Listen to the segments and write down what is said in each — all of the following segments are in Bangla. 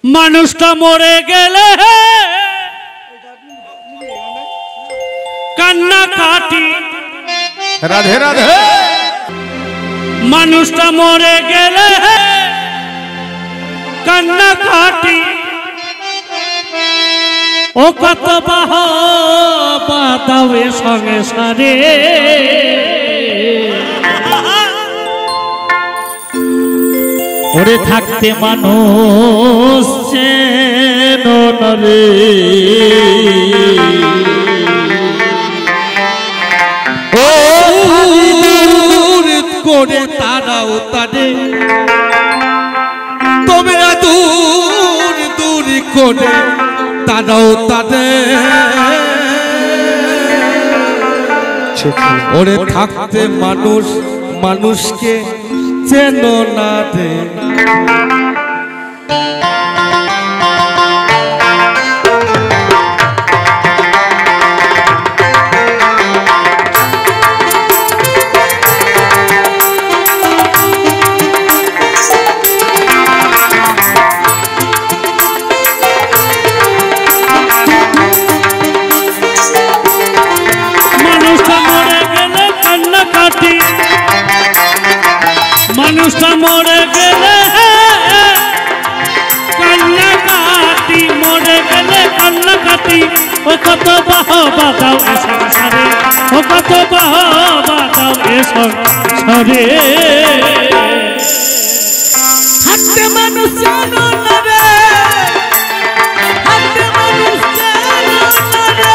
মানুষটা মরে গেলে কান্না কাটি। রাধে রাধে। মানুষটা মরে গেলে কান্না কাটি। ও কত বাহ বাতাবে সঙ্গে সারে ওরে থাকতে মানুষ চেন না রে। ও দূর করে তারাও তারে তবে দূর দূর করে তারাও তারে ওরে থাকতে মানুষ মানুষকে চেন না রে। মানুষটা মরে গেলে কান্না কাটি। মরে গেলে কান্না কাটি। ও কত বাহ বাতাও এ সংসারে। ও কত বাহ বাতাও এ সংসারে। হাতে মানুষ জানো না রে। হাতে মানুষ জানো না রে।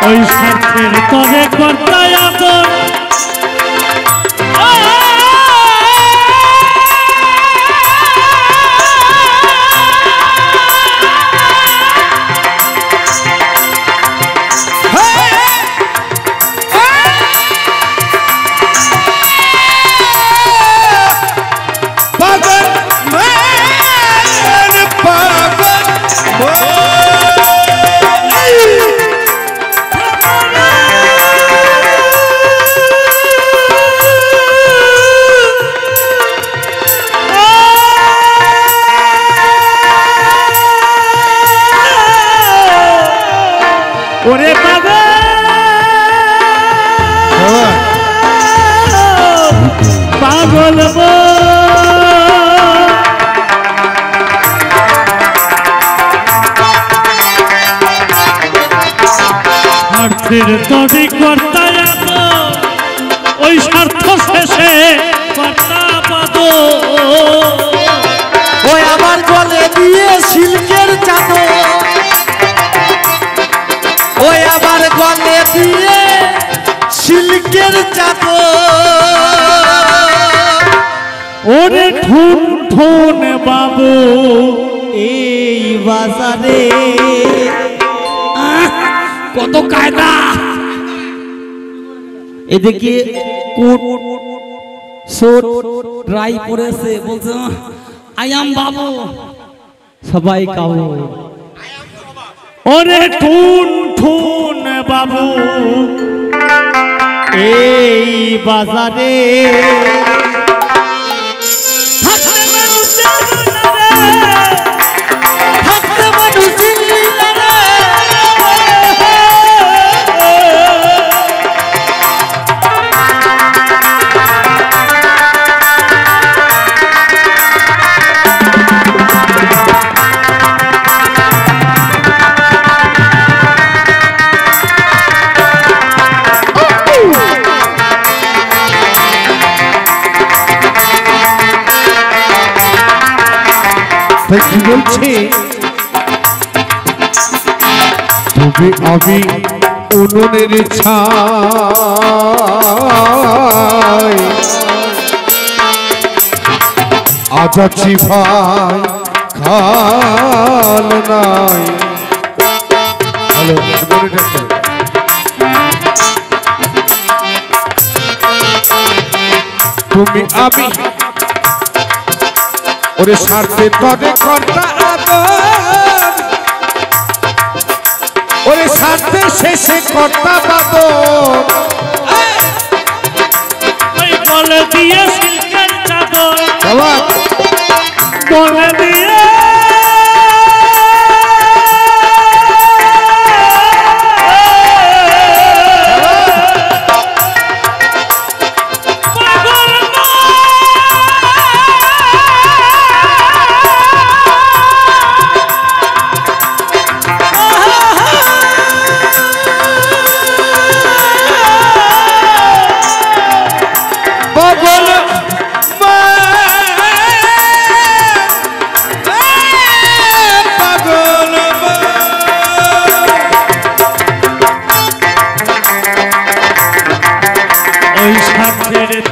ওই স্বার্থের তরে কর্তায় আদর ওরে বাবা পাগল স্বার্থের তরি কর্তায় ওই স্বার্থ শেষে কর্তা পাদ। ওই আমার গলে দিয়ে সিল্কের চাদর। ওই আমার গলে দিয়ে সিল্কের চাদর। ওরে ঠুন ঠুন বাবু এই বাজারে কত কায়দা। এদিকে কোট সোট রাই পড়েছে বলছে আয়াম বাবু সবাই কাবু। ওরে ঠুন ঠুন বাবু এই বাজারে থাকতে মানুষ জানে না রে। থাকতে মানুষ চিনলি না রে। কি বলছে তবে আমি উনুনের ছাই আজ আছি ভাই খাল নাই হ্যালো মনিটর চলো। তুমি আমি ওরে স্বার্থে তবে কর্তা আদর, ওরে স্বার্থে শেষে কর্তা বাদর। ওই বলে দিয়ে সিল্কের চাদর, বাবা বলে দিয়ে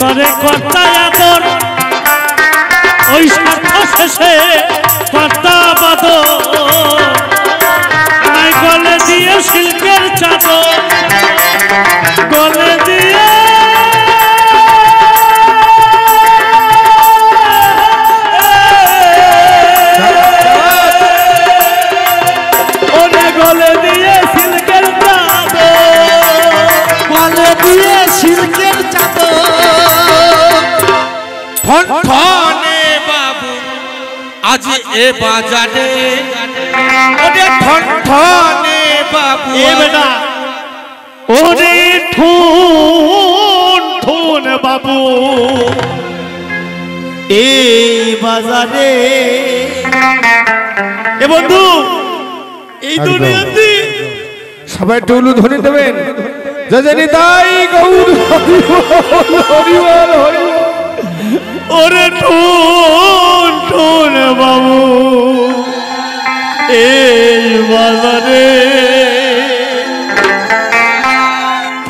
তরে কর্তা আদর, ওই স্বার্থ শেষে কর্তা বাদর। নাই গলে দিয়ে সিল্কের চাদর, গলে দিয়ে ওরে গলে দিয়ে সিল্কের চাদর, গলে দিয়ে সিল্কের চাদর। ঠনঠনে বাবু আজ এ বাজারে, ওরে ঠনঠনে বাবু এ বেটা ওরে ঠুন ঠুন বাবু এই বাজারে এ বন্ধু এই একদম। দুনিয়াতে সবাই টুলু ধরে দেবেন। যজনী তাই গৌর হরি বল, হরি বল, হরি বল। ওরে ঠুন ঠুন বাবু এই বাজারে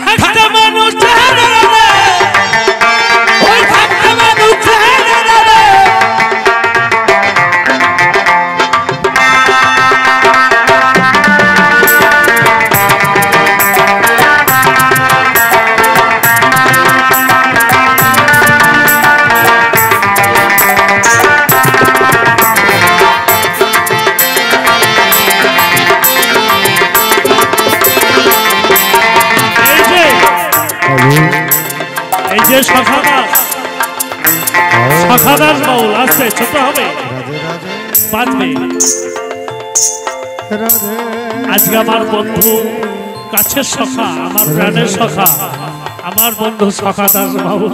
থাকতে মানুষ চেহারা রে, ওই থাকতে মানুষ চেহারা রে। এই যে সখাদাস, সখাদাস বাউল আসছে, ছোট হবে বাজবে। আজকে আমার বন্ধু কাছের সখা, আমার প্রাণের সখা, আমার বন্ধু সখাদাস বাউল।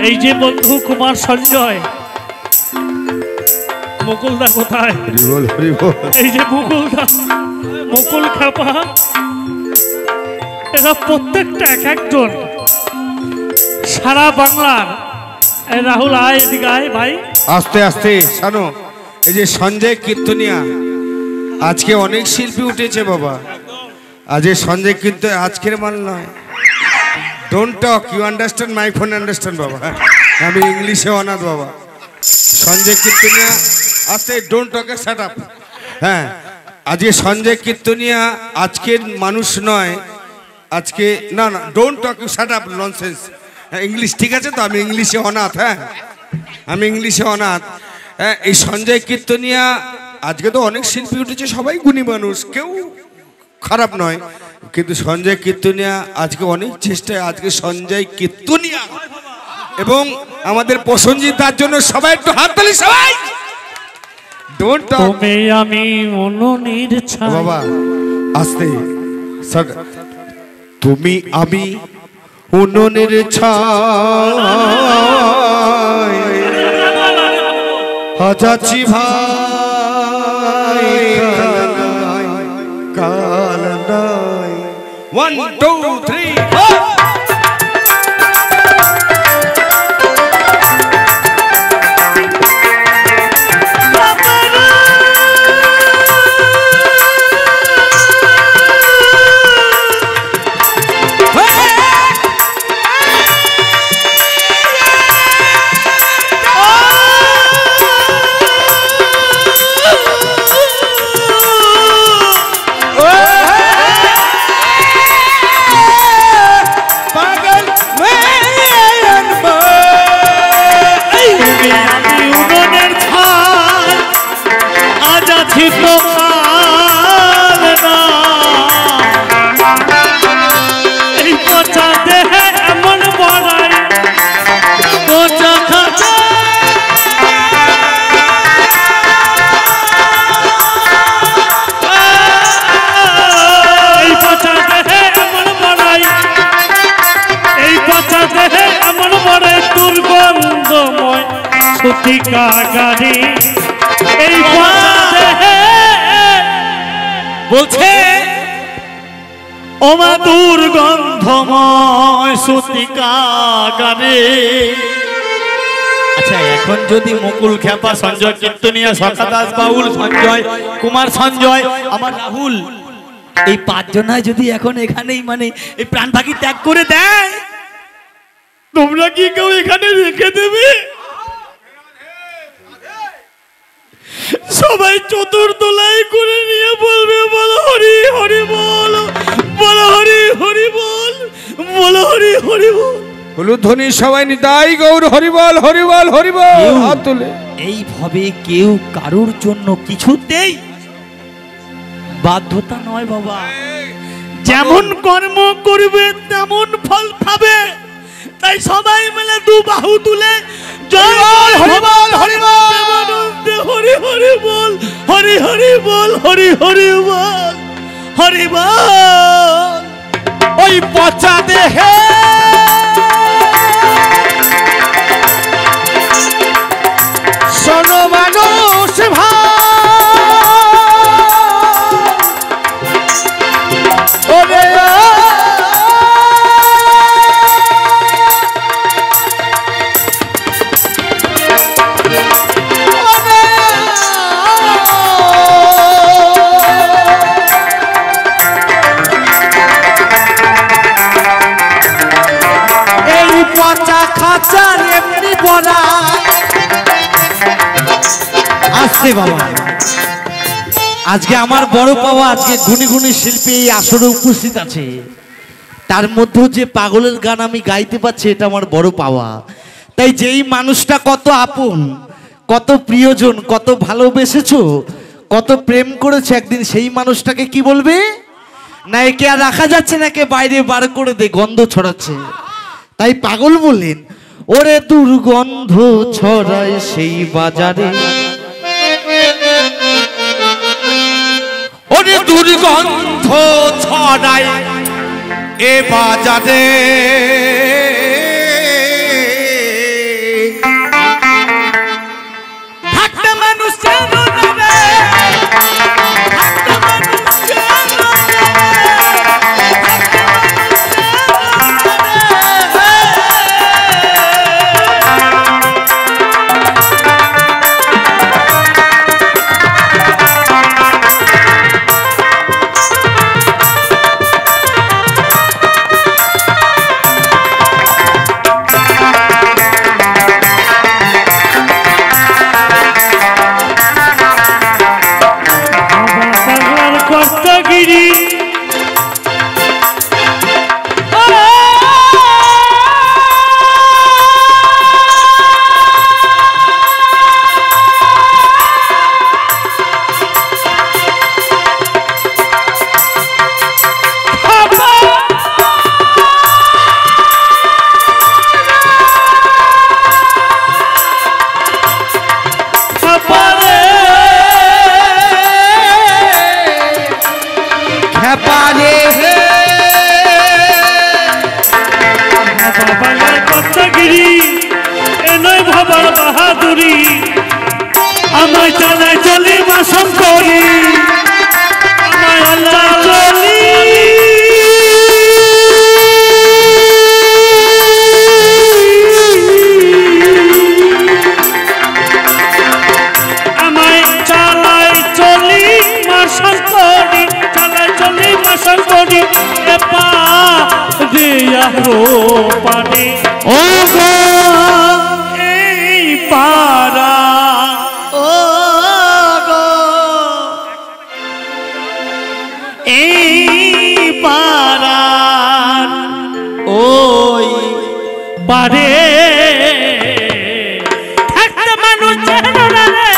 এই যে বন্ধু কুমার সঞ্জয়, মুকুলদা কোথায়? হরি বল, হরি বল। এই যে মুকুলদা, মুকুল খাপা, এরা প্রত্যেকটা এক একজন সারা বাংলার। এই রাহুল আয়, এদিকে আয় ভাই। আস্তে আস্তে শানো। এই যে সঞ্জয় কীর্তনিয়া, আজকে অনেক শিল্পী উঠেছে বাবা। আজ এই সঞ্জয় কীর্তন আজকের মাল নয়। Don't talk, you understand my phone understand বাবা। আমি ইংলিশে অনাথ বাবা। সঞ্জয় কীর্তনিয়া আস্তে, don't talk A shut up. হ্যাঁ, আজকে সঞ্জয় কীর্তনিয়া আজকের মানুষ নয়। আজকে না না, don't talk, you shut up, nonsense. English ঠিক আছে তো, আমি ইংলিশে অনাথ। হ্যাঁ, আমি ইংলিশে অনাথ। হ্যাঁ, এই সঞ্জয় কীর্তনিয়া আজকে তো অনেক শিল্পী উঠেছে, সবাই গুণী মানুষ, কেউ খারাপ নয়। কিন্তু সঞ্জয় কীর্তনিয়া আজকে অনেক চেষ্টায়, আজকে সঞ্জয় কীর্তনিয়া এবং আমাদের প্রসঞ্জিৎ তার জন্য সবাই একটু হাততালি, সবাই। ডোন্ট টক তুমি আমি উনুনের ছাই। বাবা, আস্তে। তুমি আমি উনুনের ছাই, যাচ্ছি ভাই কাল নাই। 1 2 3 ও পড়ে দুর্গন্ধময় সুতিকা গাড়ি এই বলছে ওমা দুর্গন্ধময় সুতিকা গাড়ি। আচ্ছা এখন যদি মুকুল খ্যাপা, সঞ্জয় কীর্তনিয়া, সখা দাস বাউল, সঞ্জয় কুমার, সঞ্জয়, আমার রাহুল, এই পাঁচজনায় যদি এখন এখানেই মানে এই প্রাণ পাখি ত্যাগ করে দেয়, তোমরা কি কেউ এখানে রেখে দেবে? সবাই চতুর্দোলাই করে নিয়ে বলবে বলো হরি হরি বল, বলো হরি হরি বল, বলো হরি হরি বল। হলুদ ধ্বনি সবাই নিতাই গৌর হরিবল হরিবল হরিবল হাত তুলে। এইভাবে কেউ কারোর জন্য কিছুতেই বাধ্যতা নয় বাবা, যেমন কর্ম করবে তেমন ফল পাবে। তাই সবাই মিলে দু বাহু তুলে জয় হরিবল হরিবল হরি হরি বল, হরি হরি বল, হরি হরি বল, হরি বল। ওই পচা দেহে শোনো মানুষ ওরে এই পচা খাঁচার এমনি বড়া আসছে বাবা। আজকে আমার বড় পাওয়া, আজকে গুণী গুণী শিল্পী এই আসরে উপস্থিত আছে, তার মধ্যেও যে পাগলের গান আমি গাইতে পারছি এটা আমার বড় পাওয়া। তাই যেই মানুষটা কত আপন, কত প্রিয়জন, কত ভালোবেসেছো, কত প্রেম করেছে, একদিন সেই মানুষটাকে কি বলবে না একে আর রাখা যাচ্ছে না, একে বাইরে বার করে দে, গন্ধ ছড়াচ্ছে। তাই পাগল বললেন ওরে দুর্গন্ধ ছড়ায় সেই বাজারে, ওরে দুর্গন্ধ ছড়ায় এ বাজারে, থাকতে মানুষ চেনো না রে, থাকতে মানুষ চেনো না রে, থাকতে মানুষ বাহাদুরি আমায় চালায় চলি বাসন করি, আমায় আল্লাহ চলি আমায় চালায় চলি বাসন করি, চালায় চলি বাসন করি এ পা দিয়া রো পানি ও গো পারা ও গো এই পারা ওই পারে থাকতে মানুষ চেনো না রে,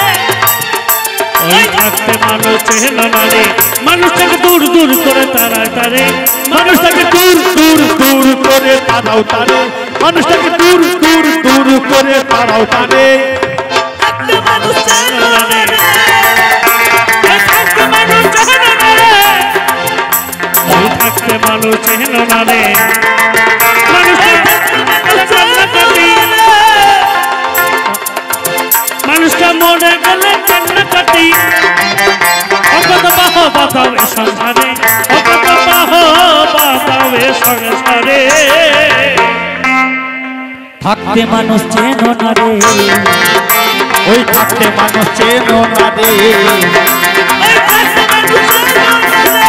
ওই থাকতে মানুষ চেনো না রে, মানুষটাকে দূর দূর করে তাড়ায় তারে, মানুষটাকে দূর দূর দূর করে তাড়াও তারে, মানুষটাকে দূর দূর দূর করে তাড়াও তারে। থাকতে মানুষ চেনো না রে, থাকতে মানুষ চেনো না রে, ওই থাকতে মানুষ চেনো না রে, মানুষটাকে থাকতে মানুষ চেনো না রে, ওই থাকতে মানুষ চেনো না রে, ওই থাকতে মানুষ চেনো না রে।